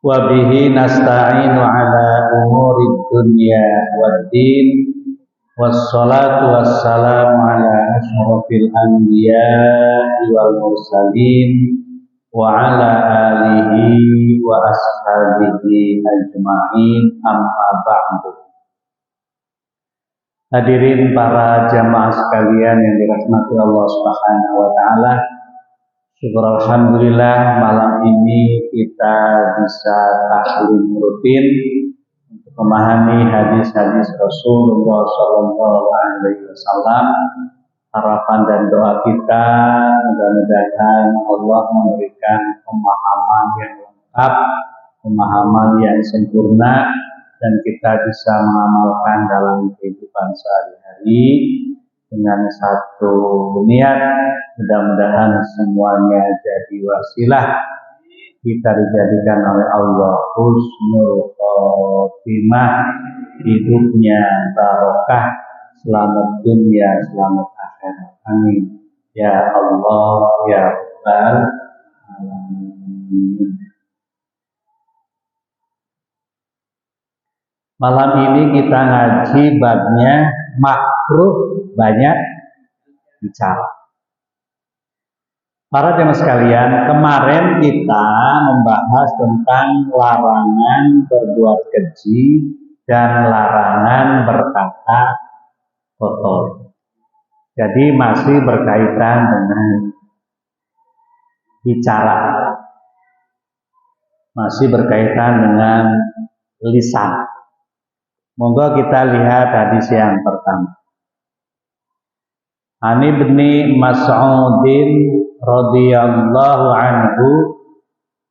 wa bihi nasta'inu ala umuri dunya waddin wassalatu wassalamu ala asyrafil anbiya'i wal mursalin wa ala alihi wa ashabihi ajma'in amma ba'du. Hadirin para jamaah sekalian yang dirahmati Allah Subhanahu wa taala. Syukur alhamdulillah malam ini kita bisa taklim rutin untuk memahami hadis-hadis Rasulullah sallallahu alaihi wasallam. Harapan dan doa kita mudah-mudahan Allah memberikan pemahaman yang lengkap, pemahaman yang sempurna, dan kita bisa mengamalkan dalam kehidupan sehari-hari dengan satu niat. Mudah-mudahan semuanya jadi wasilah kita dijadikan oleh Allah husnul khotimah, hidupnya barokah, selamat dunia, selamat akhirat. Amin ya Allah ya Rabbal alamin. Malam ini kita ngaji babnya makruh banyak bicara. Para jemaah sekalian, kemarin kita membahas tentang larangan berbuat keji dan larangan berkata kotor. Jadi masih berkaitan dengan bicara, masih berkaitan dengan lisan. Monggo kita lihat hadis yang pertama. Ani bin Mas'udin radhiyallahu anhu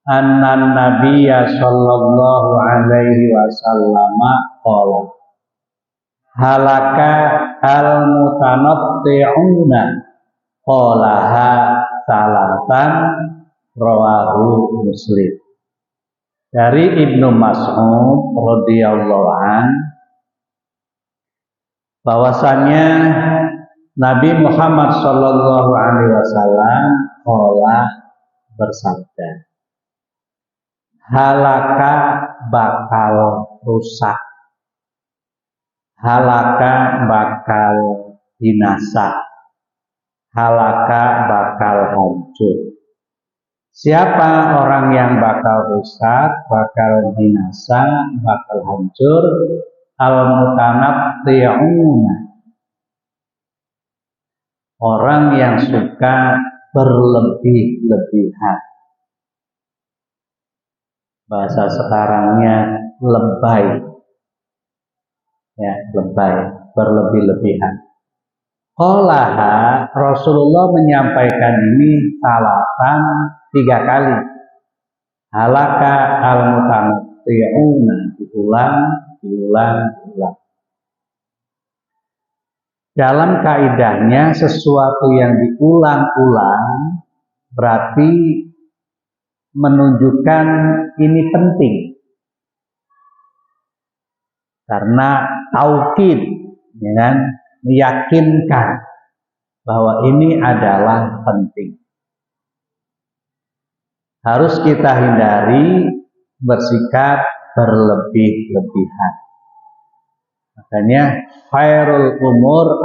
anna nabiyya sallallahu alaihi wasallam qala halaka al mutanatti'una qalaha salatan rawahu Muslim. Dari Ibnu Mas'ud radhiyallahu anhu bahwasanya Nabi Muhammad sallallahu alaihi wasallam bersabda, halaka bakal rusak, halaka bakal binasa, halaka bakal hancur. Siapa orang yang bakal rusak, bakal binasa, bakal hancur? Al-mutanatti'una, orang yang suka berlebih-lebihan. Bahasa sekarangnya lebay. Ya, lebay, berlebih-lebihan. Qalaha, Rasulullah menyampaikan ini salatan 3 kali. Halaka al-mutanatti'una, diulang. Dalam kaidahnya sesuatu yang diulang-ulang berarti menunjukkan ini penting. Karena taukid, ya kan? Meyakinkan bahwa ini adalah penting. Harus kita hindari bersikap berlebih-lebihan. Makanya khairul umur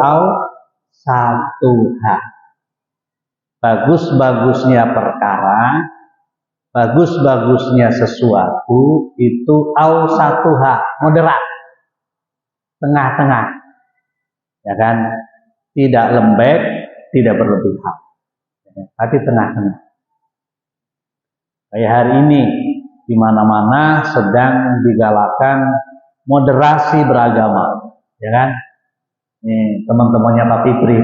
satuha. Bagus-bagusnya perkara, bagus-bagusnya sesuatu itu satuha, moderat, tengah-tengah. Ya kan? Tidak lembek, tidak berlebihan. Tapi tengah-tengah. Kayak hari ini di mana-mana sedang digalakan moderasi beragama, ya kan? Ini teman-temannya Pak Fitri,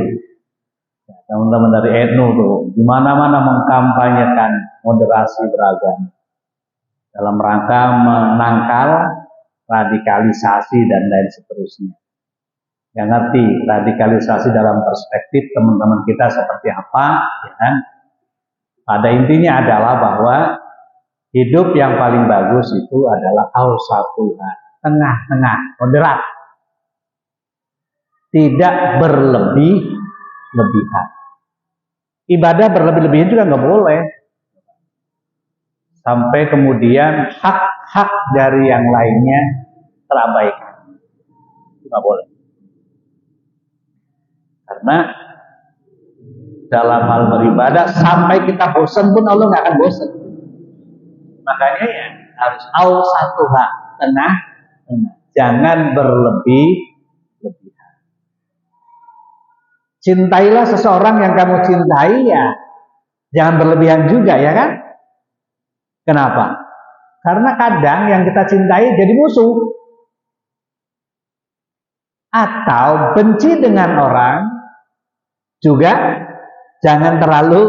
teman-teman dari NU tuh, di mana-mana mengkampanyekan moderasi beragama dalam rangka menangkal radikalisasi dan lain seterusnya. Yang ngerti radikalisasi dalam perspektif teman-teman kita seperti apa, ya kan? Pada intinya adalah bahwa hidup yang paling bagus itu adalah awsatuha, tengah-tengah, moderat, tidak berlebih-lebihan. Ibadah berlebih-lebihan juga nggak boleh. sampai kemudian hak-hak dari yang lainnya terabaikan. Itu nggak boleh. Karena dalam hal beribadah sampai kita bosan pun Allah nggak akan bosan. Makanya ya harus awsatuha, tengah, jangan berlebihan. Cintailah seseorang yang kamu cintai ya, jangan berlebihan juga ya kan? Kenapa? Karena kadang yang kita cintai jadi musuh. Atau benci dengan orang juga jangan terlalu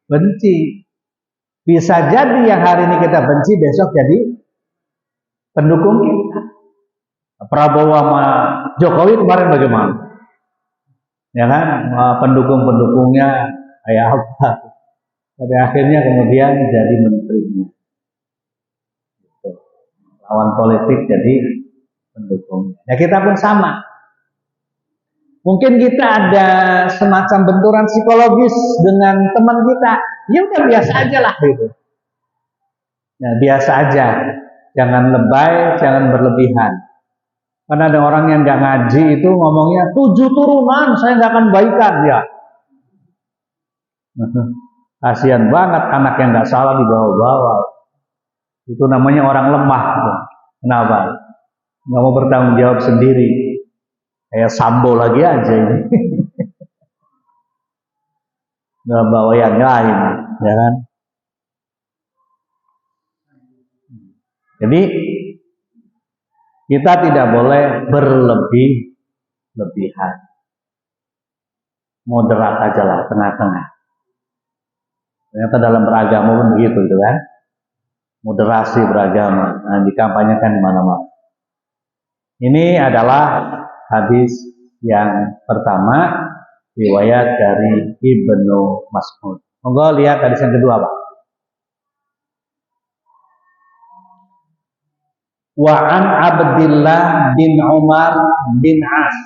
benci. Bisa jadi yang hari ini kita benci besok jadi pendukung kita. Prabowo sama Jokowi kemarin bagaimana? Ya kan, pendukung-pendukungnya kayak apa? Pada akhirnya kemudian jadi menterinya. Lawan politik jadi pendukungnya. Ya kita pun sama. Mungkin kita ada semacam benturan psikologis dengan teman kita. Ya udah biasa aja lah gitu. Ya biasa aja. Jangan lebay, jangan berlebihan. Karena ada orang yang nggak ngaji itu ngomongnya 7 turunan saya nggak akan baikan ya. Kasihan banget anak yang nggak salah dibawa-bawa. Itu namanya orang lemah. Kenapa? Nggak mau bertanggung jawab sendiri. Kayak Sambo lagi aja ini. Nggak bawa yang lain, ya kan? Jadi kita tidak boleh berlebihan. Moderat aja lah, tengah-tengah. Ternyata dalam beragama pun begitu, gitu kan? Moderasi beragama, nah, dikampanyekan di mana-mana. Ini adalah hadis yang pertama, riwayat dari Ibnu Mas'ud. Monggo lihat hadis yang kedua, Pak. Wa an Abdillah bin Umar bin As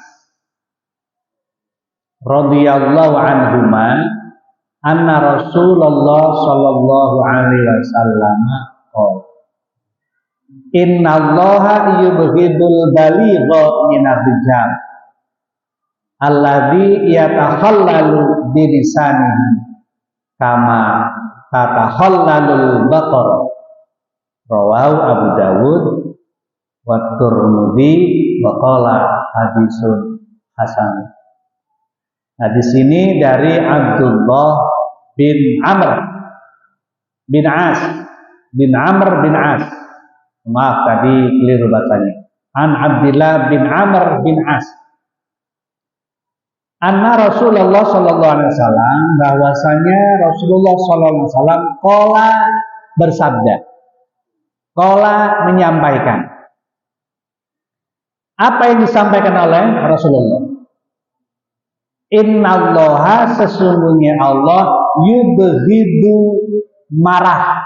radhiyallahu anhuma anna Rasulullah sallallahu alaihi wasallam qala innallaha yubghidul baligha minar rijal alladzi yatakhallalu bi lisanihi kama tatakhallalul baqarah rawahu Abu Dawud wa Tirmidzi wa qala hadisun hasan. Hadis ini dari Abdullah bin Amr bin As bin Amr bin As. Maaf tadi keliru bacanya. An Abdillah bin Amr bin As. Anna Rasulullah sallallahu alaihi wasallam, bahwasanya Rasulullah sallallahu alaihi wasallam qala bersabda. Qala menyampaikan. Apa yang disampaikan oleh Rasulullah? Innallaha, sesungguhnya Allah yubghidu marah,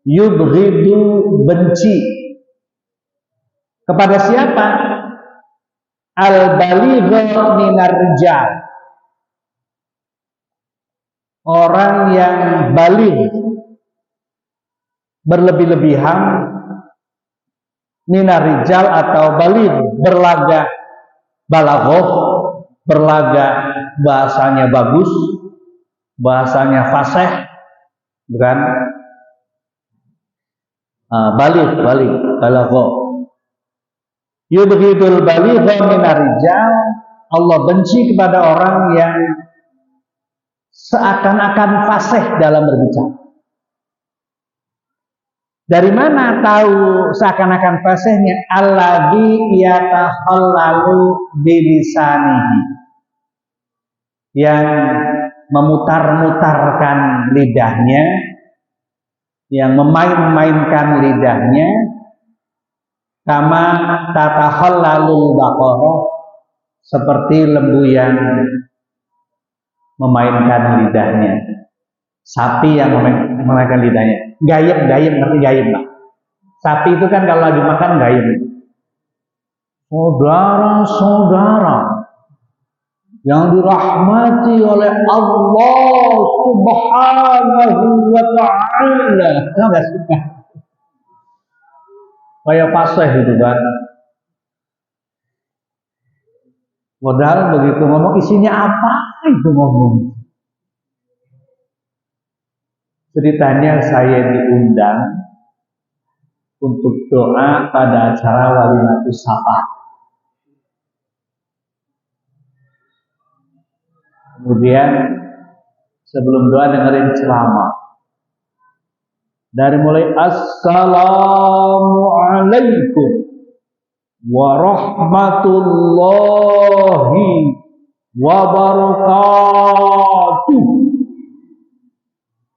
yubghidu benci kepada siapa? Al-baligha minar rijal, orang yang baligh, berlebih-lebihan, minar rijal atau baligh, berlaga, balaghoh, berlaga bahasanya bagus, bahasanya fasih, bukan? Baligh, balaghoh. Yubghidul baligha minar rijal, Allah benci kepada orang yang seakan-akan fasih dalam berbicara. Dari mana tahu seakan-akan fasihnya? Alladzi yatakhallalu bilisanihi, yang memutar-mutarkan lidahnya, yang memain-mainkan lidahnya, kama tatakhallalul baqarah, seperti lembu yang memainkan lidahnya, sapi yang memainkan lidahnya. Gayem, ngerti gayem, Pak? Sapi itu kan kalau lagi makan gayem. Saudara-saudara, yang dirahmati oleh Allah Subhanahu wa taala. Enggak suka. Kayak fasih gitu kan. Modal begitu ngomong isinya apa itu ngomong. Ceritanya saya diundang untuk doa pada acara Walimatus Safar. Kemudian sebelum doa dengerin ceramah. Dari mulai Assalamualaikum warahmatullahi wabarakatuh.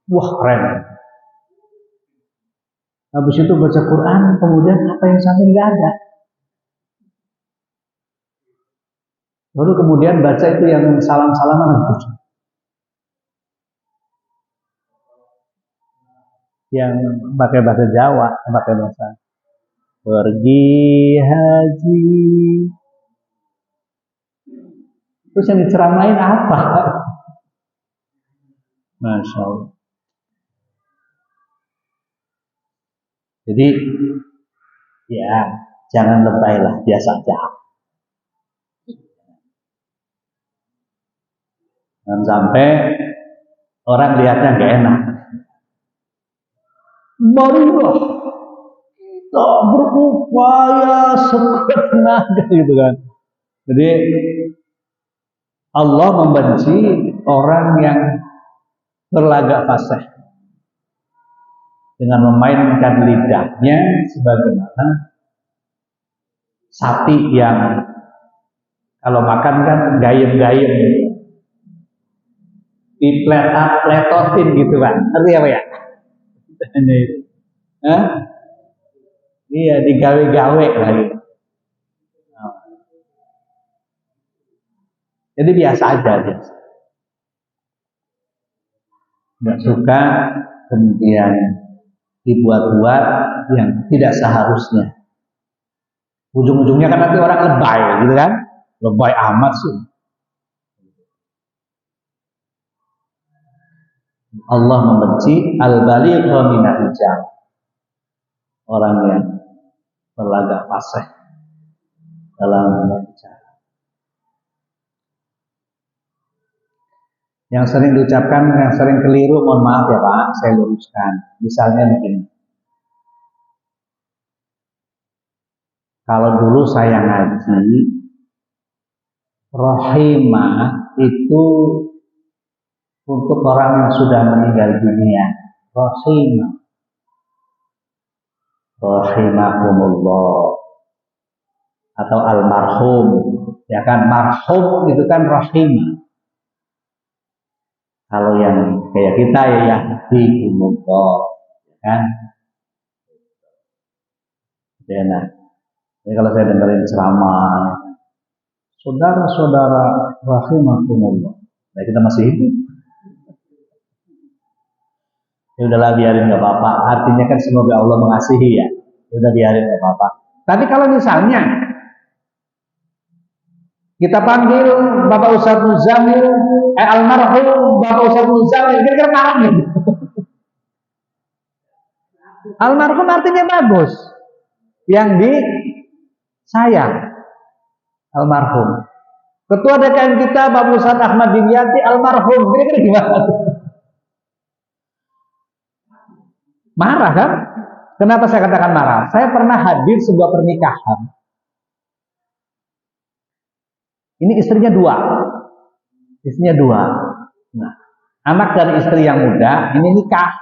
Wah, keren. Habis itu baca Quran, kemudian apa yang sampai nggak ada. Lalu kemudian baca itu yang salam-salaman, yang pakai bahasa Jawa, pakai bahasa pergi haji. Terus yang diceramain apa? Masya Allah. Jadi ya jangan lebay lah, biasa aja. Dan sampai orang lihatnya gak enak. Marilah kita berupaya sekuat tenaga gitu kan. Jadi Allah membenci orang yang berlagak fasih dengan memainkan lidahnya sebagaimana sapi yang kalau makan kan gayem-gayem dipletotin gitu kan. Ngerti apa ya? Iya, digawe-gawe lagi. Jadi biasa aja, biasa. Nggak suka kemudian dibuat-buat yang tidak seharusnya. Ujung-ujungnya kan nanti orang lebay, gitu kan? Lebay amat sih. Allah membenci al-baligha minal hijab. Orang yang berlagak fasih dalam berbicara. Yang sering diucapkan, yang sering keliru, mohon maaf ya Pak, saya luruskan. Misalnya begini. Kalau dulu saya ngaji, rahimah itu untuk orang yang sudah meninggal dunia. Rahimah. Rahimahumullah. Atau almarhum. Ya kan, marhum itu kan rahimah. Kalau yang kayak kita ya yahdihumullah, ya kan? Enak. Jadi kalau saya dengerin ceramah, saudara-saudara rahimahumullah. Nah, kita masih hidup. Ya udahlah biarin nggak apa-apa. Artinya kan semoga Allah mengasihi ya. Udah biarin nggak apa-apa. Tapi kalau misalnya kita panggil Bapak Ustadz Muzamil, almarhum Bapak Ustadz Muzamil, kira-kira marah nih. Almarhum artinya bagus. Yang di sayang, almarhum. Ketua DKM kita Bapak Ustadz Ahmad Dimyati, almarhum, kira-kira gimana? Marah kan? Kenapa saya katakan marah? Saya pernah hadir sebuah pernikahan. Ini istrinya dua. Istrinya dua. Nah, anak dan istri yang muda ini nikah.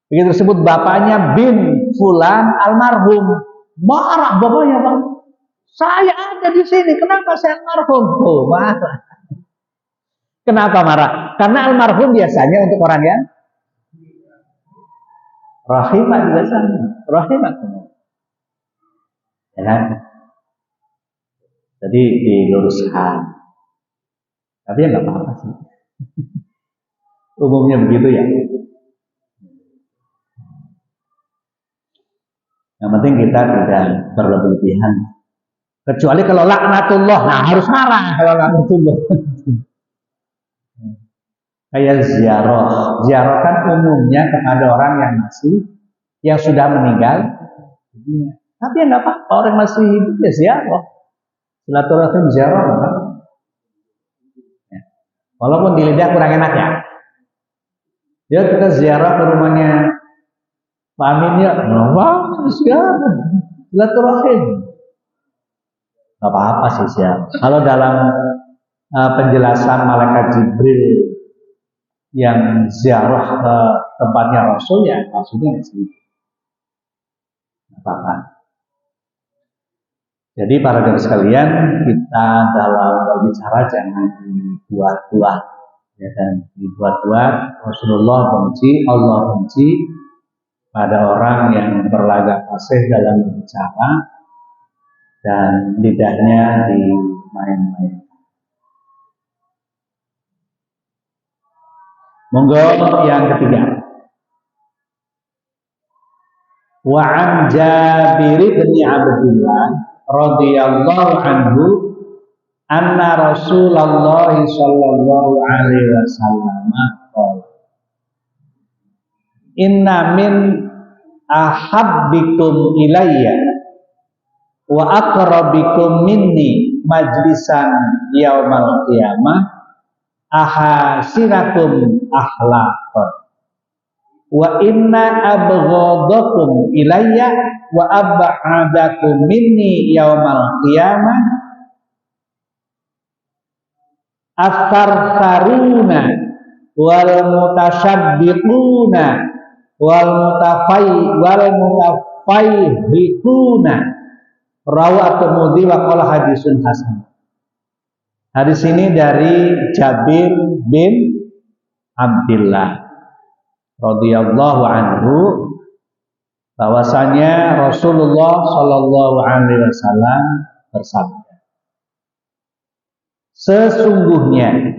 Begitu disebut bapaknya bin fulan almarhum. Marah bapaknya, Bang. Saya ada di sini, kenapa saya almarhum? Oh, marah. Kenapa marah? Karena almarhum biasanya untuk orang yang rahimah juga sama. Rahimah. Ya kan? Jadi diluruskan. Tapi ya nggak apa-apa sih. Umumnya begitu ya. Yang penting kita tidak berlebihan. Kecuali kalau laknatullah, nah harus marah kalau laknatullah. Kayak ziarah. Ziarah kan umumnya kepada orang yang sudah meninggal dunia. Tapi ya nggak apa-apa, orang masih hidup ya ziarah. Silaturahim ziarah kan? Ya. Walaupun di lidah kurang enak ya. Ya kita ziarah ke rumahnya Pak Amin ya, wah ziarah, silaturahim. Nggak apa-apa sih ziarah. Kalau dalam penjelasan malaikat Jibril yang ziarah ke tempatnya Rasul ya maksudnya masih apa-apa. Jadi para jemaah sekalian, kita dalam berbicara jangan dibuat-buat, ya kan? Dibuat-buat. Rasulullah benci, Allah benci pada orang yang berlagak fasih dalam berbicara dan lidahnya dimain-main. Monggo yang ketiga. Wa an Jabir bin Abdullah radhiyallahu anhu anna Rasulullah sallallahu alaihi wasallam qala inna min ahabbikum ilayya wa aqrabikum minni majlisan yaumal qiyamah ahasinakum akhlaqan wa inna abghadakum ilayya wa ab'adakum minni yaumal qiyamah as-sarsaruna wal mutashabbiquna wal mutafayhikuna rawahu Tirmidzi wa qala hadisun hasan. Hadis ini dari Jabir bin Abdullah radhiyallahu anhu bahwasanya Rasulullah sallallahu alaihi wasallam bersabda, sesungguhnya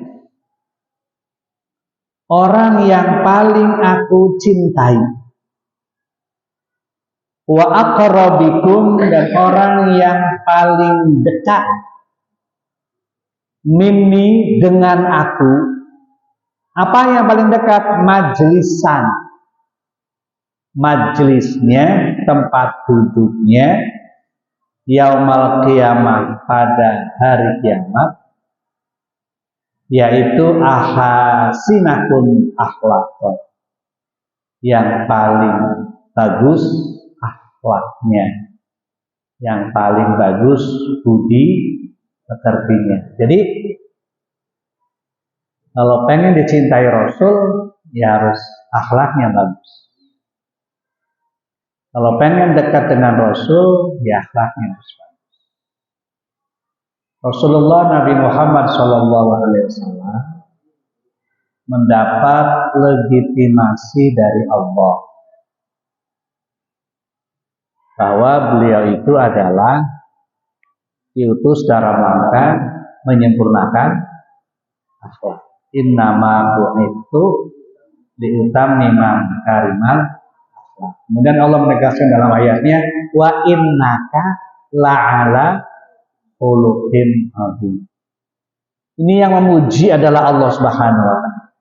orang yang paling aku cintai wa aqrabikum dan orang yang paling dekat minni dengan aku. Apa yang paling dekat? Majlisan, majlisnya, tempat duduknya yaumal qiyamah pada hari kiamat, yaitu ahasinakum akhlaqan, yang paling bagus akhlaknya, yang paling bagus budi pekertinya. Jadi kalau pengen dicintai Rasul ya harus akhlaknya bagus. Kalau pengen dekat dengan Rasul ya akhlaknya harus bagus. Rasulullah Nabi Muhammad SAW mendapat legitimasi dari Allah bahwa beliau itu adalah diutus dalam rangka menyempurnakan akhlak. Innama bu'itsu liutammima karimal akhlak. Kemudian Allah menegaskan dalam ayatnya wa innaka la'ala khuluqin azim. Ini yang memuji adalah Allah Subhanahu wa taala.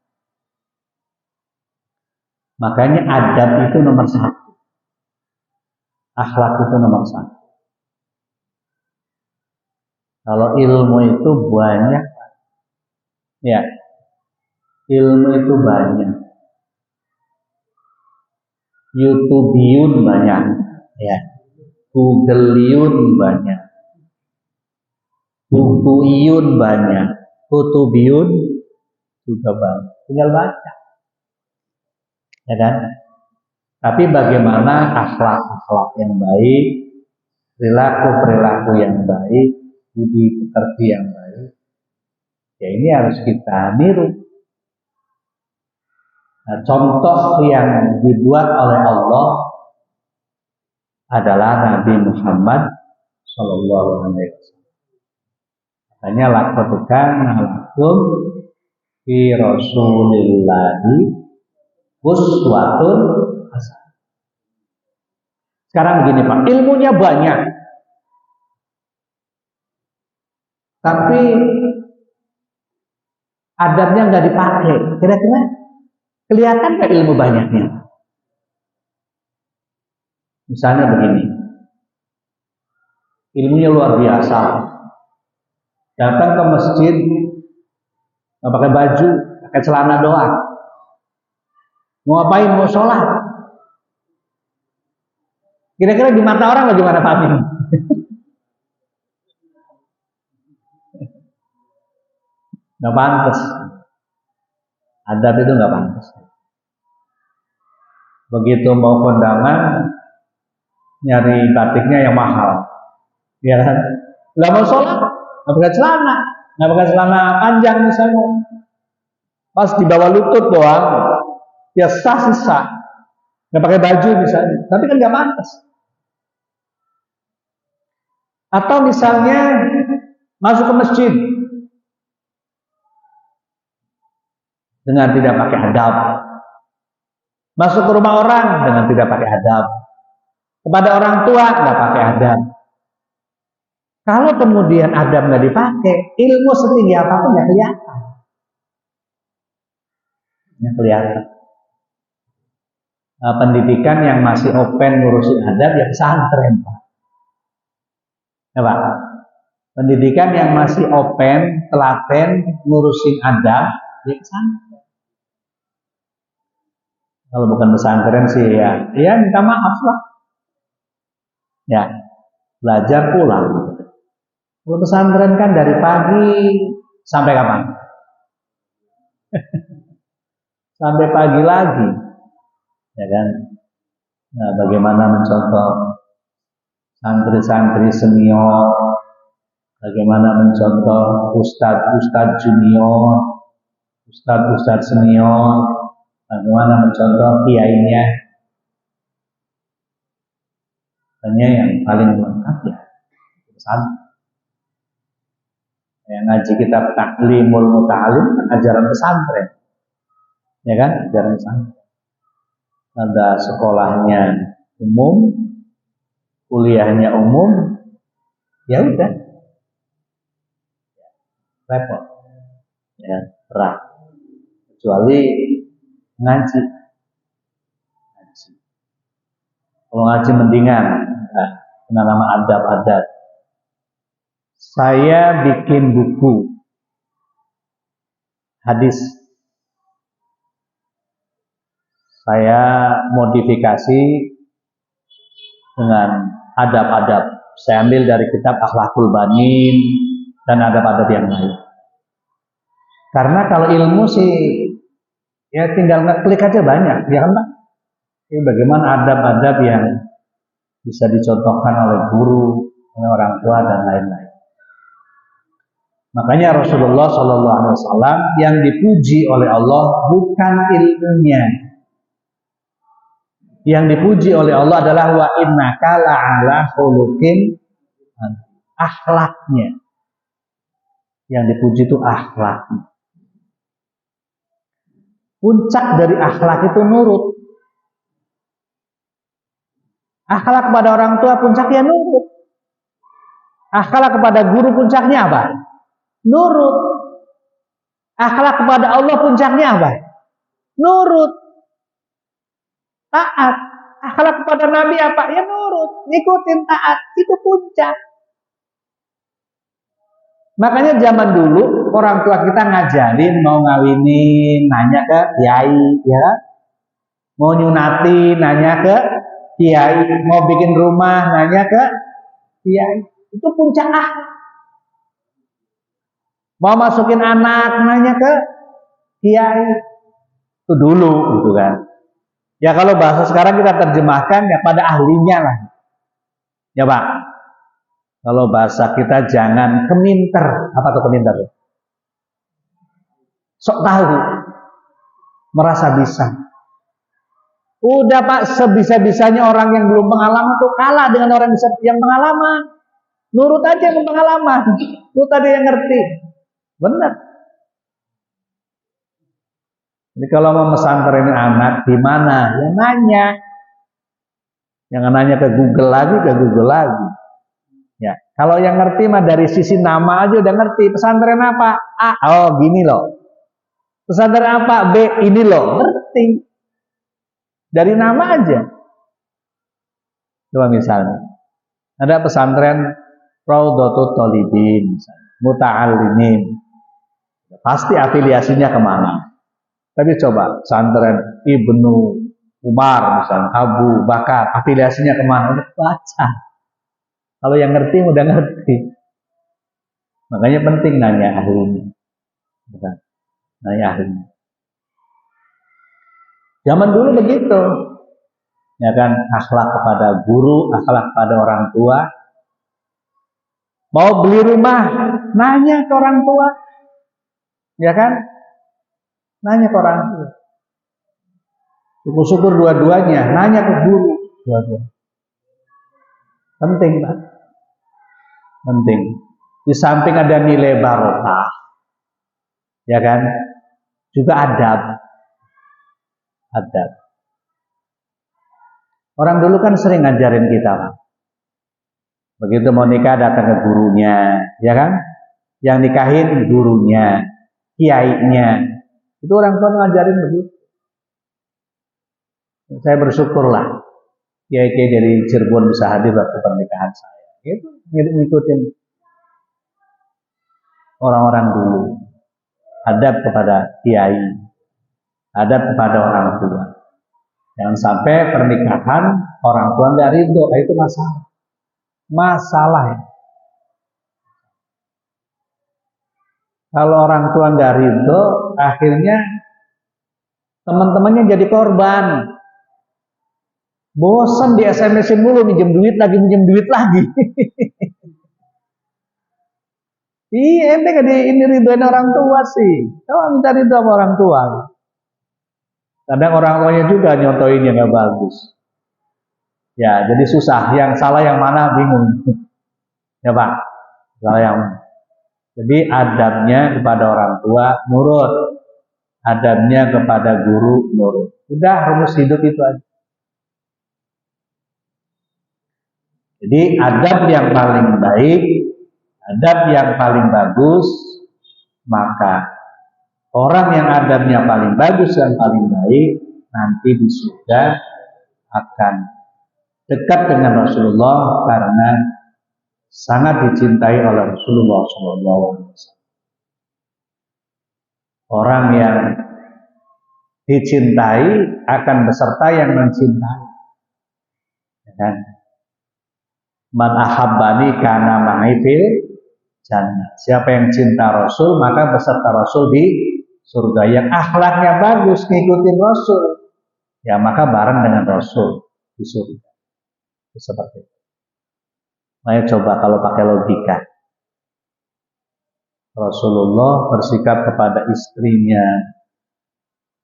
Makanya adab itu nomor satu, akhlak itu nomor satu. Kalau ilmu itu banyak, ya, ilmu itu banyak. YouTubiun banyak, ya, Googleiun banyak, bukuiun banyak, kutubiun juga banyak. Tinggal baca, ya kan? Tapi bagaimana akhlak-akhlak yang baik, perilaku-perilaku yang baik, budi pekerti yang baik, ya ini harus kita niru. Nah, contoh yang dibuat oleh Allah adalah Nabi Muhammad Sallallahu Alaihi Wasallam. Makanya laqad kana lakum fi Rasulillahi uswatun hasanah. Sekarang begini Pak, ilmunya banyak, tapi adabnya nggak dipakai. Kira-kira kelihatan nggak ilmu banyaknya? Misalnya begini, ilmunya luar biasa, datang ke masjid nggak pakai baju, pakai celana doang, mau ngapain? Mau sholat. Kira-kira di mata orang bagaimana Pak Amin? Nggak pantas. Adab itu nggak pantas. Begitu mau kondangan, nyari batiknya yang mahal, ya kan? Nggak mau sholat, nggak pakai celana panjang misalnya, pas di bawah lutut doang, ya sah, nggak pakai baju misalnya, tapi kan nggak pantas. Atau misalnya masuk ke masjid dengan tidak pakai adab, masuk ke rumah orang dengan tidak pakai adab, kepada orang tua nggak pakai adab. Kalau kemudian adab nggak dipakai, ilmu setinggi apapun nggak kelihatan. Nggak kelihatan. Pendidikan yang masih open ngurusin adab ya pesantren, Pak. Ya, Pak. Pendidikan yang masih open, telaten, ngurusin adab ya pesantren. Kalau bukan pesantren sih ya minta maaf lah. Ya, belajar pulang. Kalau pesantren kan dari pagi sampai kapan? Sampai pagi lagi, ya kan? Nah, bagaimana mencontoh santri-santri senior, bagaimana mencontoh ustadz junior, ustadz senior, bagaimana mencontoh kiainya. Hanya yang paling lengkap ya pesantren. Yang ngaji kitab Taklimul Muta'alim kan ajaran pesantren, ya kan? Ajaran pesantren. Ada sekolahnya umum, kuliahnya umum, ya udah, repot, ya berat. Kecuali ngaji. Kalau ngaji mendingan, kena nama adab-adab. Saya bikin buku hadis. Saya modifikasi dengan adab-adab. Saya ambil dari kitab Akhlaqul Banin dan adab-adab yang lain. Karena kalau ilmu sih ya tinggal ngeklik aja banyak, ya kan Pak? Ini bagaimana adab-adab yang bisa dicontohkan oleh guru, oleh orang tua dan lain-lain. Makanya Rasulullah SAW yang dipuji oleh Allah bukan ilmunya, yang dipuji oleh Allah adalah wa innaka la'ala khuluqin, akhlaknya. Yang dipuji itu akhlaknya. Puncak dari akhlak itu nurut. Akhlak kepada orang tua puncaknya nurut. Akhlak kepada guru puncaknya apa? Nurut. Akhlak kepada Allah puncaknya apa? Nurut. Taat. Akhlak kepada Nabi apa? Ya nurut. Ngikutin taat. Itu puncak. Makanya zaman dulu orang tua kita ngajarin mau ngawinin, nanya ke kiai, ya. Mau nyunati, nanya ke kiai. Mau bikin rumah, nanya ke kiai. Itu puncak akhlak. Mau masukin anak, nanya ke kiai. Itu dulu, gitu kan. Ya kalau bahasa sekarang kita terjemahkan ya pada ahlinya lah. Ya Pak. Kalau bahasa kita jangan keminter. Apa tuh keminter? Sok tahu. Merasa bisa. Udah Pak, sebisa-bisanya orang yang belum pengalaman tuh kalah dengan orang yang pengalaman. Nurut aja yang pengalaman. Lu tadi yang ngerti. Benar. Jadi kalau mau pesantren anak di mana? Ya nanya. Jangan nanya ke Google lagi, Ya, Kalau yang ngerti mah dari sisi nama aja udah ngerti. Pesantren apa? A, oh gini loh. Pesantren apa? B, ini loh. Ngerti. Dari nama aja. Coba misalnya, ada pesantren Raudhatul Thalibin, Muta'allimin. Pasti afiliasinya kemana? Tapi coba pesantren Ibnu Umar misalnya, Abu Bakar, afiliasinya kemana? Udah baca. Kalau yang ngerti udah ngerti. Makanya penting nanya ahlinya. Bukan? Nanya ahlinya. Zaman dulu begitu. Ya kan, akhlak kepada guru, akhlak kepada orang tua. Mau beli rumah, nanya ke orang tua. Ya kan? Nanya ke orang tua. Syukur-syukur dua-duanya, nanya ke guru dua-duanya. Penting, Pak. Penting. Di samping ada nilai barokah, ya kan? Juga adab. Adab. Orang dulu kan sering ngajarin kita, Pak. Begitu mau nikah datang ke gurunya, ya kan? Yang nikahin gurunya, kiainya. Itu orang tua ngajarin begitu. Saya bersyukurlah kiai-kiai dari Cirebon bisa hadir waktu pernikahan saya. Itu ngikutin orang-orang dulu. Adab kepada kiai, adab kepada orang tua. Jangan sampai pernikahan orang tua nggak ridho, itu masalah. Masalah ya. Kalau orang tua nggak ridho, akhirnya teman-temannya jadi korban. Bosan di SMS-in mulu, minjem duit lagi. Iya, ente kan ini ridhoin orang tua sih. Kalau minta ridho sama orang tua. Kadang orang tuanya juga nyontoin yang nggak bagus. Ya, jadi susah. Yang salah yang mana bingung. Ya Pak, salah yang mana. Jadi adabnya kepada orang tua nurut, adabnya kepada guru nurut. Udah rumus hidup itu aja. Jadi adab yang paling baik, adab yang paling bagus, maka orang yang adabnya paling bagus dan paling baik nanti di surga akan dekat dengan Rasulullah karena sangat dicintai oleh Rasulullah SAW. Orang yang dicintai akan beserta yang mencintai. Ya kan? Man ahabbani kana ma'i fil jannah. Siapa yang cinta Rasul maka beserta Rasul di surga. Yang akhlaknya bagus ngikutin Rasul, ya maka bareng dengan Rasul di surga. Seperti itu. Ayo coba kalau pakai logika. Rasulullah bersikap kepada istrinya,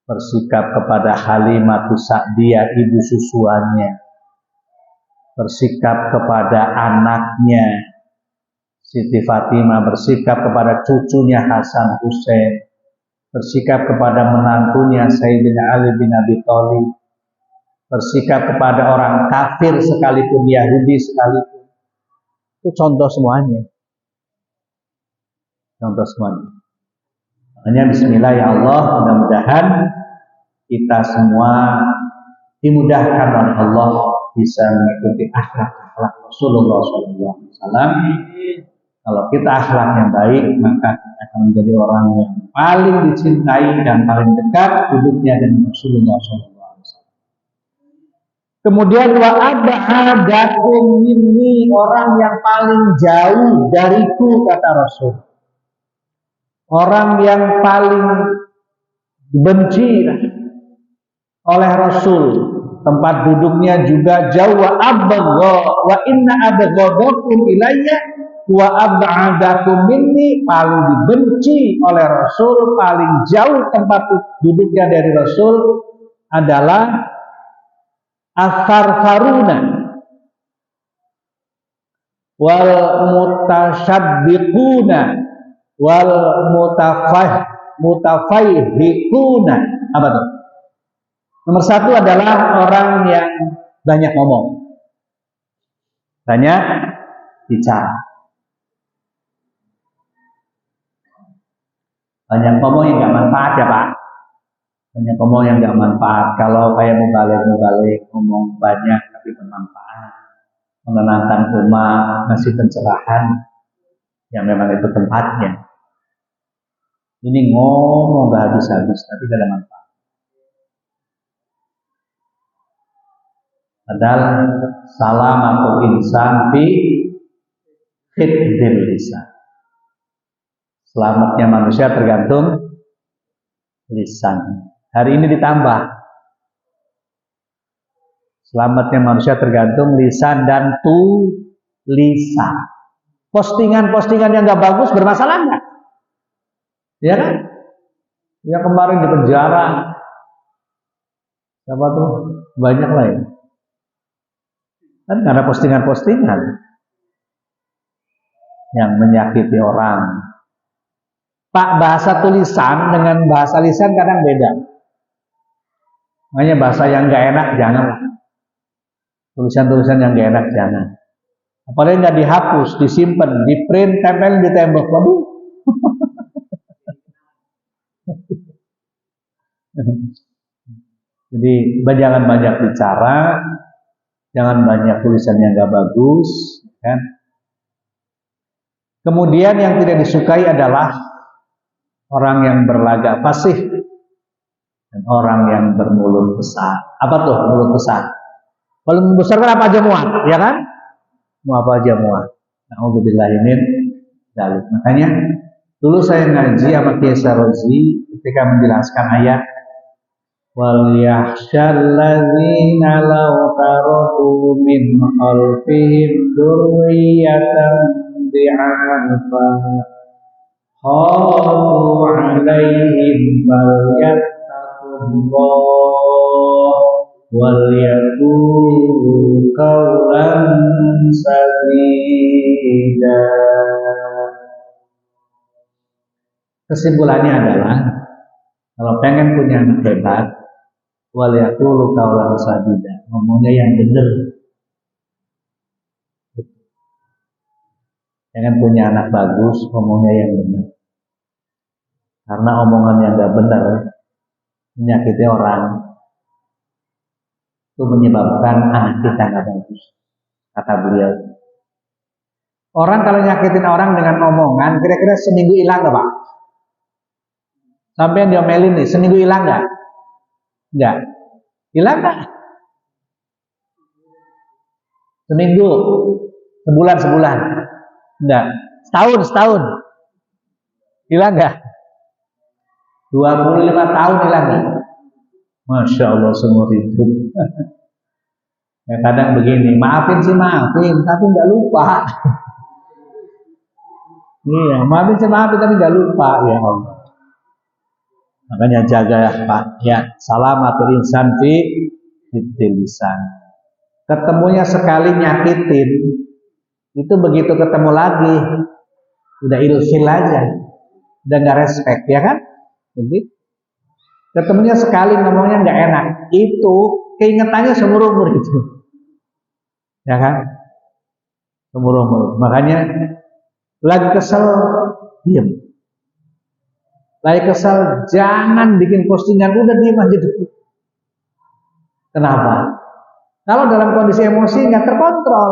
bersikap kepada Halimatus Sa'diyah ibu susuannya, bersikap kepada anaknya Siti Fatimah, bersikap kepada cucunya Hasan Hussein, bersikap kepada menantunya Sayyidina Ali bin Abi Thalib, bersikap kepada orang kafir sekalipun, Yahudi sekalipun. Itu contoh semuanya. Contoh semuanya. Makanya bismillah ya Allah, mudah-mudahan kita semua dimudahkan oleh Allah bisa mengikuti akhlak Rasulullah SAW. Kalau kita akhlaknya baik, maka kita akan menjadi orang yang paling dicintai dan paling dekat hidupnya dengan Rasulullah SAW. Kemudian wa ab'adakum minni, orang yang paling jauh dariku, kata Rasul. Orang yang paling dibenci oleh Rasul, tempat duduknya juga jauh. Wa abgha wa inna abghadakum ilayya wa ab'adakum minni, paling dibenci oleh Rasul, paling jauh tempat duduknya dari Rasul adalah as-sarfaruna wal mutasyabbiquna wal mutafayhikuna. Apa tuh? Nomor satu adalah orang yang banyak ngomong, banyak bicara. Banyak ngomong yang nggak manfaat ya Pak. Banyak ngomong yang nggak manfaat. Kalau kayak mubalik ngomong banyak tapi bermanfaat, menenangkan umat, ngasih pencerahan yang memang itu tempatnya. Ini ngomong gak habis-habis tapi gak ada manfaat. Padahal salamatul insan fi hifdzil lisan. Selamatnya manusia tergantung lisan. Hari ini ditambah. Selamatnya manusia tergantung lisan dan tulisan. Postingan-postingan yang gak bagus bermasalah nggak? Ya kan? Ya kemarin di penjara. Siapa tuh? Banyak lah ya. Kan ada postingan-postingan yang menyakiti orang. Pak, bahasa tulisan dengan bahasa lisan kadang beda. Makanya bahasa yang gak enak jangan. Tulisan-tulisan yang gak enak jangan. Apalagi nggak dihapus, disimpan, di print, tempel di tembok. Jadi jangan banyak bicara, jangan banyak tulisan yang nggak bagus, kan? Kemudian yang tidak disukai adalah orang yang berlagak fasih dan orang yang bermulut besar. Apa tuh mulut besar? Kalau mulut besar kan apa aja muat, ya kan? Mau apa aja muat. Na'udzubillahi min dzalik. Makanya dulu saya ngaji sama Kiai Sarozi ketika menjelaskan ayat wal yakhshal ladzina law taraku min khalfihim dzurriyyatan dhi'afa khafu 'alaihim falyattaqullah wal yaqulu qawlan sadida. Kesimpulannya adalah kalau pengen punya anak hebat, wal yaqulu qawlan sadida, ngomongnya yang benar. Pengen punya anak bagus, ngomongnya yang benar. Karena omongan yang enggak benar menyakiti orang. Itu menyebabkan anak kita nggak bagus, kata beliau. Orang kalau nyakitin orang dengan omongan, kira-kira seminggu hilang nggak Pak? Sampai yang diomelin nih, seminggu hilang nggak? Nggak. Hilang nggak? Seminggu, sebulan, nggak. Setahun, hilang nggak? 25 tahun hilang nggak? Masya Allah seumur hidup. Ya kadang begini, maafin sih maafin, tapi nggak lupa. Iya, maafin sih maafin, tapi nggak lupa ya Allah. Makanya jaga ya Pak. Ya, salamatul insan fi lisan. Ketemunya sekali nyakitin, itu begitu ketemu lagi, udah ilfil aja, udah nggak respect, ya kan? Begitu. Ketemunya sekali ngomongnya nggak enak, itu keingetannya seumur umur itu, ya kan? Seumur umur. Makanya lagi kesel, diam. Lagi kesel, jangan bikin postingan, udah diam aja dulu. Kenapa? Kalau dalam kondisi emosi nggak terkontrol,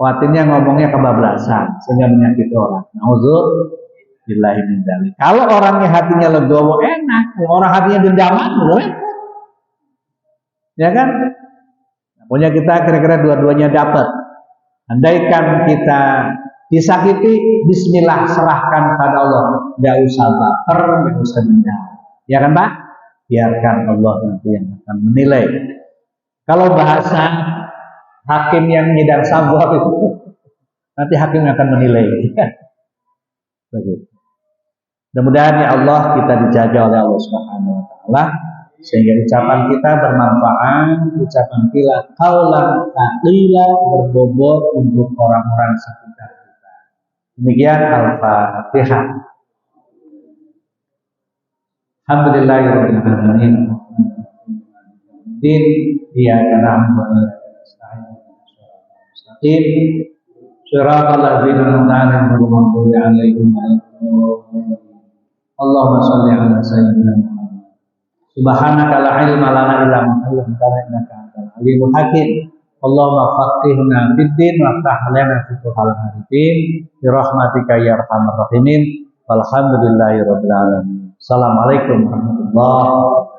khawatirnya ngomongnya kebablasan sehingga menyakiti orang. Na'udzubillahi min dzalik. Kalau orangnya hatinya legowo enak, orang hatinya dendaman, ya kan? Pokoknya kita kira-kira dua-duanya dapat. Andaikan kita disakiti, bismillah, serahkan pada Allah. Nggak usah baper, nggak usah dendam. Ya kan Pak? Biarkan Allah nanti yang akan menilai. Kalau bahasa hakim yang nyidang sabwab itu, nanti hakim akan menilai. Begitu. Mudah-mudahan ya Allah kita dijaga oleh Allah Subhanahu wa taala sehingga ucapan kita bermanfaat, ucapan kita qaulan qila berbobot untuk orang-orang sekitar kita. Demikian Al-Fatihah. Alhamdulillahirabbil alamin. Din iyyaka na'budu wa iyyaka nasta'in. Mustaqim. Shiratal ladzina an'amta 'alaihim ghairil maghdubi 'alaihim Allahumma shalli ala sayyidina Muhammad. Subhanaka la ilma lana illa ma 'allamtana innaka antal alimul hakim. Allahumma faqihna fid din wa ftah lana futuhal arifin bi rahmatika ya arhamar rahimin. Walhamdulillahirabbil alamin. Assalamualaikum warahmatullahi wabarakatuh.